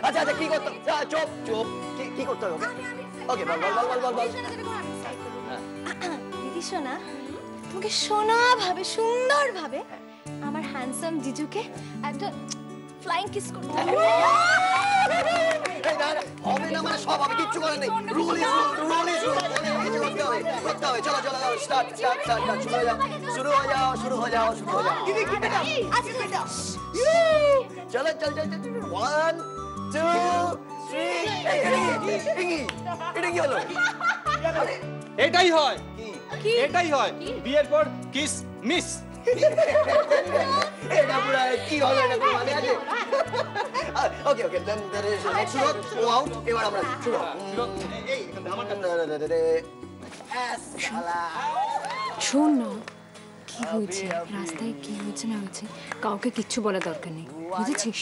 আচ্ছা আচ্ছা কি করতে চুপ চুপ কি করতে হবে ওকে বল বল বল বল বল দিদি সোনা তোমাকে সোনা ভাবে সুন্দর ভাবে আমার হ্যান্ডসাম জিজুকে একটা ফ্লাইং কিস করতে হবে। হবে না মানে সব আমি কিচ্ছু করার নেই rule is rule is rule করতে হবে চলো চলো স্টার্ট স্টার্ট স্টার্ট শুরু হয়ে যাও শুরু হয়ে যাও শুরু হয়ে যাও দিদি কেটে দাও আচ্ছা চলো চল চল চল 1 2 3 এটা কি হলো এটাই হয় এটাই হয় বিয়ের পর কিস মিস এটা পুরো কি হলো এটা মানে আছে ওকে ওকে দেন देयर इज নেক্সট শুরু গো আউট এবার আমরা শুরু এই আমার শোন না কি হয়েছে রাস্তায় কি হয়েছে না হয়েছে কাউকে কিচ্ছু বলা দরকার নেই বুঝেছিস